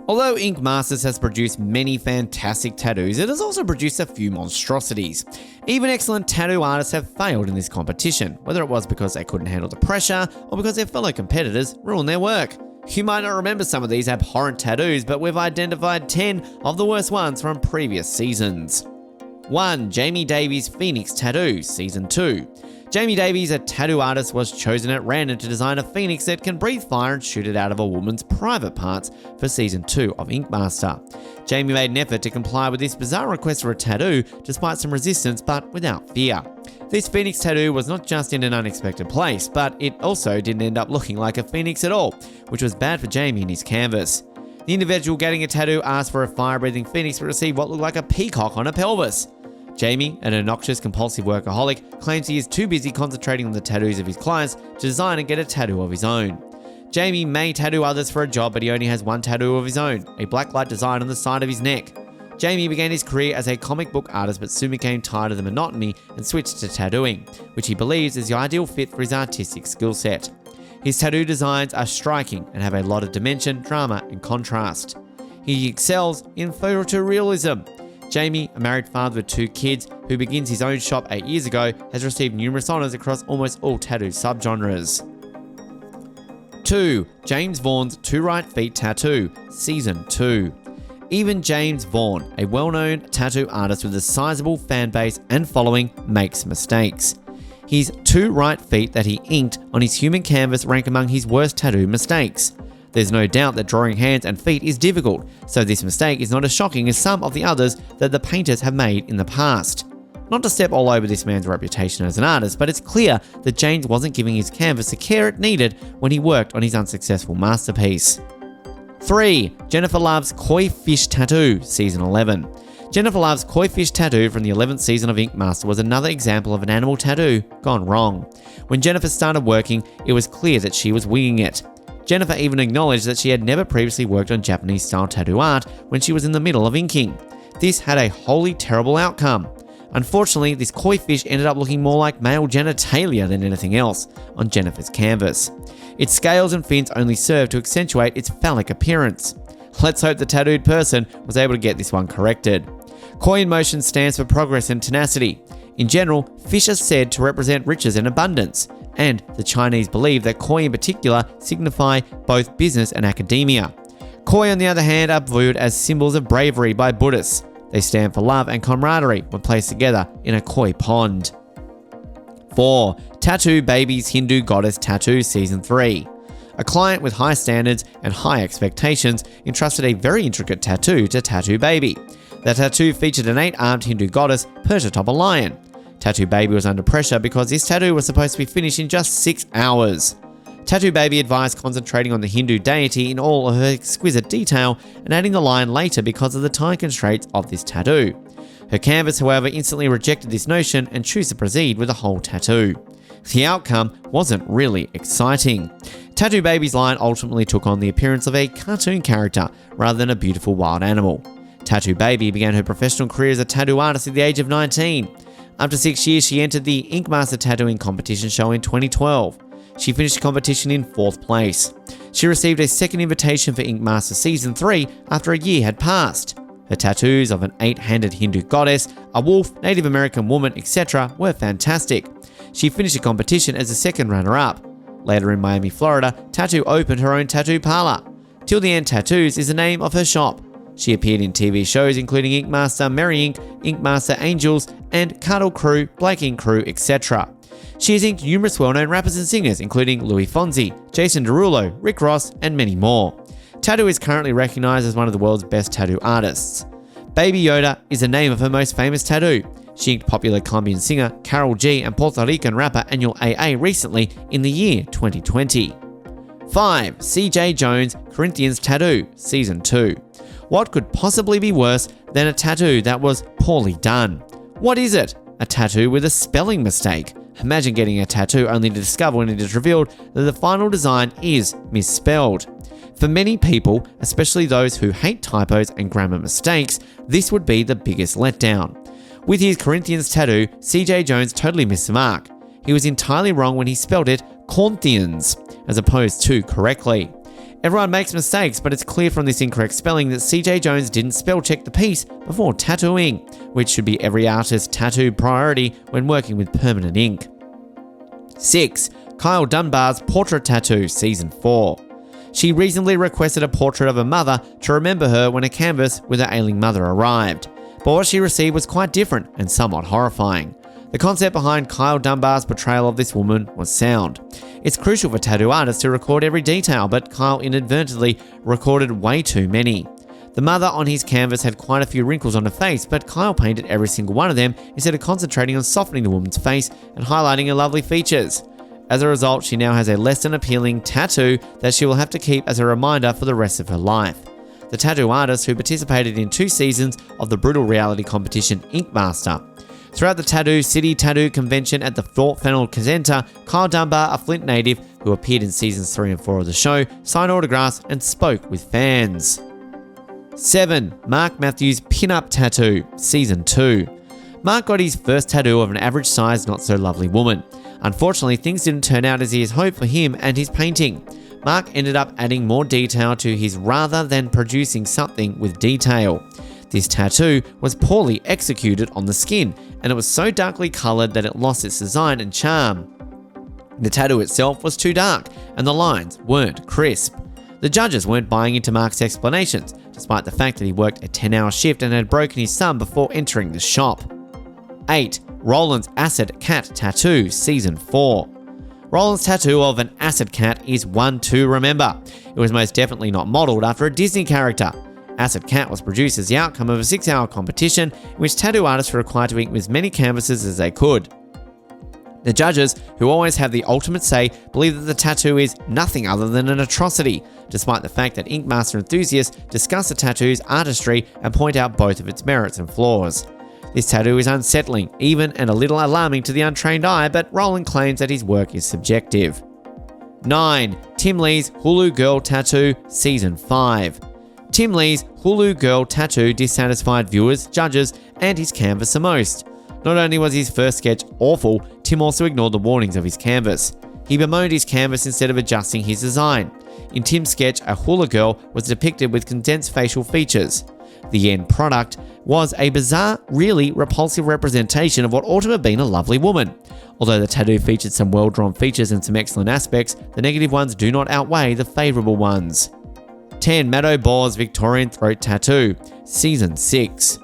Although Ink Masters has produced many fantastic tattoos, it has also produced a few monstrosities. Even excellent tattoo artists have failed in this competition, whether it was because they couldn't handle the pressure or because their fellow competitors ruined their work. You might not remember some of these abhorrent tattoos, but we've identified 10 of the worst ones from previous seasons. 1. Jamie Davies' Phoenix Tattoo, Season 2. Jamie Davies, a tattoo artist, was chosen at random to design a phoenix that can breathe fire and shoot it out of a woman's private parts for Season 2 of Ink Master. Jamie made an effort to comply with this bizarre request for a tattoo, despite some resistance but without fear. This phoenix tattoo was not just in an unexpected place, but it also didn't end up looking like a phoenix at all, which was bad for Jamie and his canvas. The individual getting a tattoo asked for a fire-breathing phoenix but received what looked like a peacock on a pelvis. Jamie, an obnoxious compulsive workaholic, claims he is too busy concentrating on the tattoos of his clients to design and get a tattoo of his own. Jamie may tattoo others for a job, but he only has one tattoo of his own, a black light design on the side of his neck. Jamie began his career as a comic book artist but soon became tired of the monotony and switched to tattooing, which he believes is the ideal fit for his artistic skill set. His tattoo designs are striking and have a lot of dimension, drama and contrast. He excels in photorealism. Jamie, a married father with 2 kids who begins his own shop 8 years ago, has received numerous honours across almost all tattoo subgenres. 2. James Vaughn's 2 Right Feet Tattoo, Season 2. Even James Vaughn, a well-known tattoo artist with a sizable fan base and following, makes mistakes. His 2 right feet that he inked on his human canvas rank among his worst tattoo mistakes. There's no doubt that drawing hands and feet is difficult, so this mistake is not as shocking as some of the others that the painters have made in the past. Not to step all over this man's reputation as an artist, but it's clear that James wasn't giving his canvas the care it needed when he worked on his unsuccessful masterpiece. 3. Jennifer Love's Koi Fish Tattoo, Season 11. Jennifer Love's Koi Fish Tattoo from the 11th season of Ink Master was another example of an animal tattoo gone wrong. When Jennifer started working, it was clear that she was winging it. Jennifer even acknowledged that she had never previously worked on Japanese-style tattoo art when she was in the middle of inking. This had a wholly terrible outcome. Unfortunately, this koi fish ended up looking more like male genitalia than anything else on Jennifer's canvas. Its scales and fins only served to accentuate its phallic appearance. Let's hope the tattooed person was able to get this one corrected. Koi in motion stands for progress and tenacity. In general, fish are said to represent riches and abundance, and the Chinese believe that koi in particular signify both business and academia. Koi, on the other hand, are viewed as symbols of bravery by Buddhists. They stand for love and camaraderie when placed together in a koi pond. 4. Tattoo Baby's Hindu Goddess Tattoo, Season 3. A client with high standards and high expectations entrusted a very intricate tattoo to Tattoo Baby. The tattoo featured an 8-armed Hindu goddess perched atop a lion. Tattoo Baby was under pressure because this tattoo was supposed to be finished in just 6 hours. Tattoo Baby advised concentrating on the Hindu deity in all of her exquisite detail and adding the lion later because of the time constraints of this tattoo. Her canvas, however, instantly rejected this notion and chose to proceed with the whole tattoo. The outcome wasn't really exciting. Tattoo Baby's lion ultimately took on the appearance of a cartoon character rather than a beautiful wild animal. Tattoo Baby began her professional career as a tattoo artist at the age of 19. After 6 years, she entered the Ink Master Tattooing Competition show in 2012. She finished the competition in 4th place. She received a second invitation for Ink Master Season 3 after a year had passed. Her tattoos of an 8-handed Hindu goddess, a wolf, Native American woman, etc. were fantastic. She finished the competition as the second runner-up. Later in Miami, Florida, Tattoo opened her own tattoo parlor. Till the End Tattoos is the name of her shop. She appeared in TV shows including Ink Master, Merry Ink, Ink Master Angels, and Cuddle Crew, Black Ink Crew, etc. She has inked numerous well-known rappers and singers including Louis Fonsi, Jason Derulo, Rick Ross, and many more. Tattoo is currently recognized as one of the world's best tattoo artists. Baby Yoda is the name of her most famous tattoo. She inked popular Colombian singer Karol G and Puerto Rican rapper Anuel AA recently in the year 2020. 5. CJ Jones' Corinthians Tattoo, Season 2. What could possibly be worse than a tattoo that was poorly done? What is it? A tattoo with a spelling mistake. Imagine getting a tattoo only to discover when it is revealed that the final design is misspelled. For many people, especially those who hate typos and grammar mistakes, this would be the biggest letdown. With his Corinthians tattoo, CJ Jones totally missed the mark. He was entirely wrong when he spelled it Corinthians, as opposed to correctly. Everyone makes mistakes, but it's clear from this incorrect spelling that CJ Jones didn't spell check the piece before tattooing, which should be every artist's tattoo priority when working with permanent ink. 6. Kyle Dunbar's Portrait Tattoo, Season 4. She reasonably requested a portrait of her mother to remember her when a canvas with her ailing mother arrived, but what she received was quite different and somewhat horrifying. The concept behind Kyle Dunbar's portrayal of this woman was sound. It's crucial for tattoo artists to record every detail, but Kyle inadvertently recorded way too many. The mother on his canvas had quite a few wrinkles on her face, but Kyle painted every single one of them instead of concentrating on softening the woman's face and highlighting her lovely features. As a result, she now has a less than appealing tattoo that she will have to keep as a reminder for the rest of her life. The tattoo artist, who participated in 2 seasons of the brutal reality competition Ink Master. Throughout the Tattoo City Tattoo Convention at the Fort Fennell Centre, Kyle Dunbar, a Flint native who appeared in seasons 3 and 4 of the show, signed autographs and spoke with fans. 7. Mark Matthews' Pinup Tattoo, Season 2. Mark got his first tattoo of an average-sized, not-so-lovely woman. Unfortunately, things didn't turn out as he had hoped for him and his painting. Mark ended up adding more detail to his rather than producing something with detail. This tattoo was poorly executed on the skin, and it was so darkly coloured that it lost its design and charm. The tattoo itself was too dark, and the lines weren't crisp. The judges weren't buying into Mark's explanations, despite the fact that he worked a 10-hour shift and had broken his thumb before entering the shop. 8. Rolands' Acid Cat Tattoo, Season 4. Roland's tattoo of an acid cat is one to remember. It was most definitely not modelled after a Disney character. Acid Cat was produced as the outcome of a 6-hour competition in which tattoo artists were required to ink as many canvases as they could. The judges, who always have the ultimate say, believe that the tattoo is nothing other than an atrocity, despite the fact that Ink Master enthusiasts discuss the tattoo's artistry and point out both of its merits and flaws. This tattoo is unsettling, even and a little alarming to the untrained eye, but Roland claims that his work is subjective. 9. Tim Lee's Hulu Girl Tattoo, Season 5. Tim Lee's Hulu Girl Tattoo dissatisfied viewers, judges, and his canvas the most. Not only was his first sketch awful, Tim also ignored the warnings of his canvas. He bemoaned his canvas instead of adjusting his design. In Tim's sketch, a hula girl was depicted with condensed facial features. The end product was a bizarre, really repulsive representation of what ought to have been a lovely woman. Although the tattoo featured some well-drawn features and some excellent aspects, the negative ones do not outweigh the favourable ones. 10. Matt O'Bore's Victorian Throat Tattoo, Season 6.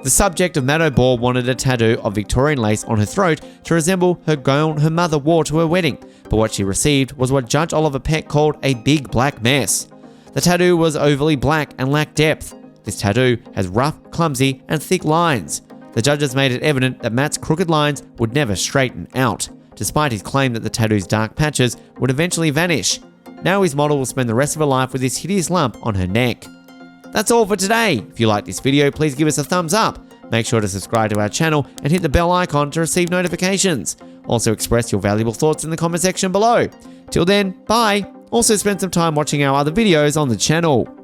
The subject of Matt O'Bore wanted a tattoo of Victorian lace on her throat to resemble her gown her mother wore to her wedding, but what she received was what Judge Oliver Peck called a big black mess. The tattoo was overly black and lacked depth. This tattoo has rough, clumsy, and thick lines. The judges made it evident that Matt's crooked lines would never straighten out, despite his claim that the tattoo's dark patches would eventually vanish. Now his model will spend the rest of her life with this hideous lump on her neck. That's all for today. If you like this video, please give us a thumbs up. Make sure to subscribe to our channel and hit the bell icon to receive notifications. Also express your valuable thoughts in the comment section below. Till then, bye. Also spend some time watching our other videos on the channel.